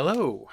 Hello,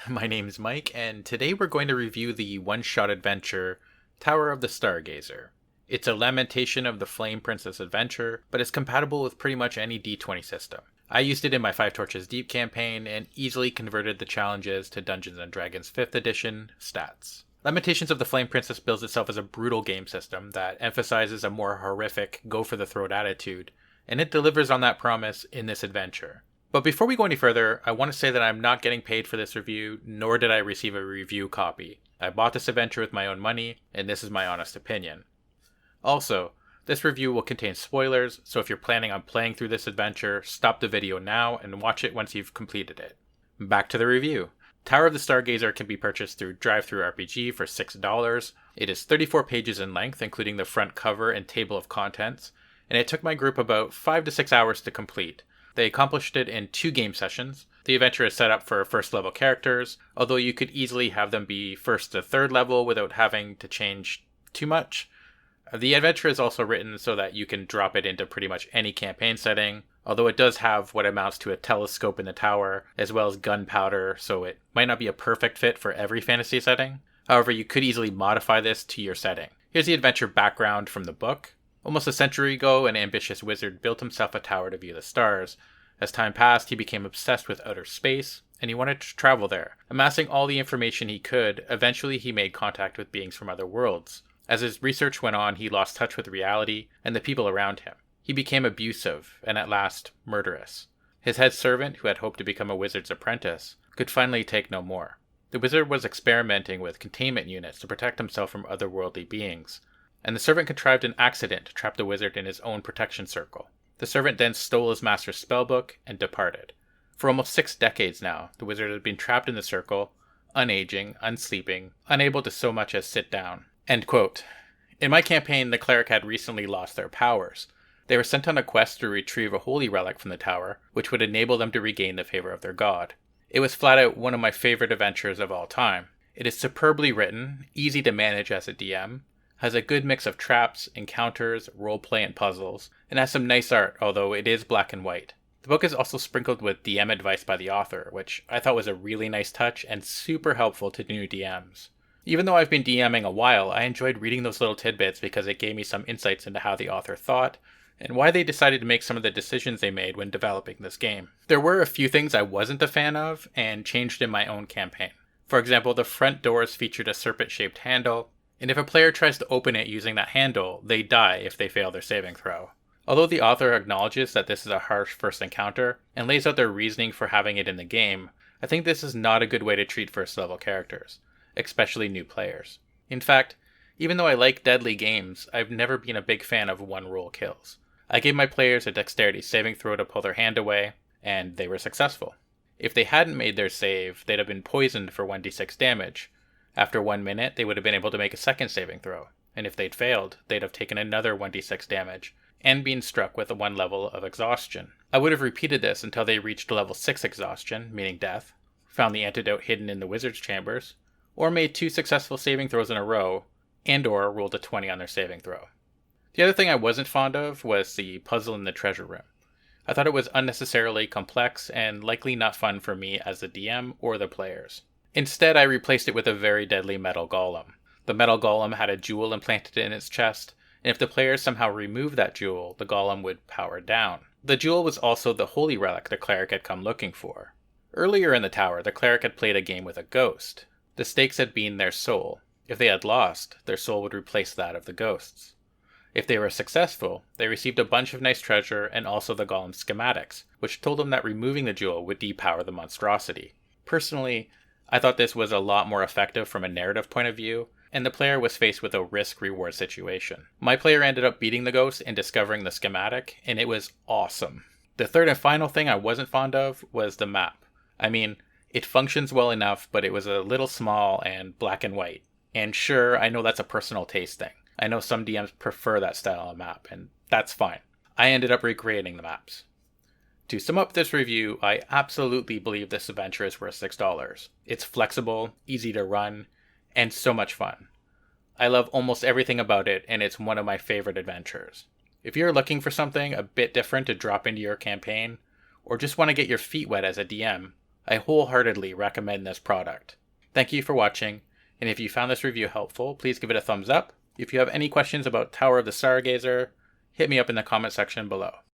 my name's Mike, and today we're going to review the one-shot adventure Tower of the Stargazer. It's a Lamentation of the Flame Princess adventure, but it's compatible with pretty much any D20 system. I used it in my Five Torches Deep campaign and easily converted the challenges to Dungeons & Dragons 5th edition stats. Lamentations of the Flame Princess bills itself as a brutal game system that emphasizes a more horrific, go-for-the-throat attitude, and it delivers on that promise in this adventure. But before we go any further, I want to say that I'm not getting paid for this review, nor did I receive a review copy. I bought this adventure with my own money, and this is my honest opinion. Also, this review will contain spoilers, so if you're planning on playing through this adventure, stop the video now and watch it once you've completed it. Back to the review. Tower of the Stargazer can be purchased through DriveThruRPG for $6. It is 34 pages in length, including the front cover and table of contents, and it took my group about 5 to 6 hours to complete. They accomplished it in 2 game sessions. The adventure is set up for first level characters, although you could easily have them be first to third level without having to change too much. The adventure is also written so that you can drop it into pretty much any campaign setting, although it does have what amounts to a telescope in the tower, as well as gunpowder, so it might not be a perfect fit for every fantasy setting. However, you could easily modify this to your setting. Here's the adventure background from the book. Almost a century ago, an ambitious wizard built himself a tower to view the stars. As time passed, he became obsessed with outer space, and he wanted to travel there. Amassing all the information he could, eventually he made contact with beings from other worlds. As his research went on, he lost touch with reality and the people around him. He became abusive, and at last, murderous. His head servant, who had hoped to become a wizard's apprentice, could finally take no more. The wizard was experimenting with containment units to protect himself from otherworldly beings, and the servant contrived an accident to trap the wizard in his own protection circle. The servant then stole his master's spellbook and departed. For almost 6 decades now, the wizard had been trapped in the circle, unaging, unsleeping, unable to so much as sit down. End quote. In my campaign, the cleric had recently lost their powers. They were sent on a quest to retrieve a holy relic from the tower, which would enable them to regain the favor of their god. It was flat out one of my favorite adventures of all time. It is superbly written, easy to manage as a DM, has a good mix of traps, encounters, roleplay, and puzzles, and has some nice art, although it is black and white. The book is also sprinkled with DM advice by the author, which I thought was a really nice touch and super helpful to new DMs. Even though I've been DMing a while, I enjoyed reading those little tidbits because it gave me some insights into how the author thought, and why they decided to make some of the decisions they made when developing this game. There were a few things I wasn't a fan of, and changed in my own campaign. For example, the front doors featured a serpent-shaped handle, and if a player tries to open it using that handle, they die if they fail their saving throw. Although the author acknowledges that this is a harsh first encounter, and lays out their reasoning for having it in the game, I think this is not a good way to treat first level characters, especially new players. In fact, even though I like deadly games, I've never been a big fan of one-roll kills. I gave my players a dexterity saving throw to pull their hand away, and they were successful. If they hadn't made their save, they'd have been poisoned for 1d6 damage. After 1 minute, they would have been able to make a second saving throw, and if they'd failed, they'd have taken another 1d6 damage, and been struck with 1 level of exhaustion. I would have repeated this until they reached level 6 exhaustion, meaning death, found the antidote hidden in the wizard's chambers, or made 2 successful saving throws in a row, and/or rolled a 20 on their saving throw. The other thing I wasn't fond of was the puzzle in the treasure room. I thought it was unnecessarily complex and likely not fun for me as the DM or the players. Instead, I replaced it with a very deadly metal golem. The metal golem had a jewel implanted in its chest, and if the players somehow removed that jewel, the golem would power down. The jewel was also the holy relic the cleric had come looking for. Earlier in the tower, the cleric had played a game with a ghost. The stakes had been their soul. If they had lost, their soul would replace that of the ghost's. If they were successful, they received a bunch of nice treasure and also the golem's schematics, which told them that removing the jewel would depower the monstrosity. Personally, I thought this was a lot more effective from a narrative point of view, and the player was faced with a risk-reward situation. My player ended up beating the ghost and discovering the schematic, and it was awesome. The third and final thing I wasn't fond of was the map. I mean, it functions well enough, but it was a little small and black and white. And sure, I know that's a personal taste thing. I know some DMs prefer that style of map, and that's fine. I ended up recreating the maps. To sum up this review, I absolutely believe this adventure is worth $6. It's flexible, easy to run, and so much fun. I love almost everything about it, and it's one of my favorite adventures. If you're looking for something a bit different to drop into your campaign, or just want to get your feet wet as a DM, I wholeheartedly recommend this product. Thank you for watching, and if you found this review helpful, please give it a thumbs up. If you have any questions about Tower of the Stargazer, hit me up in the comment section below.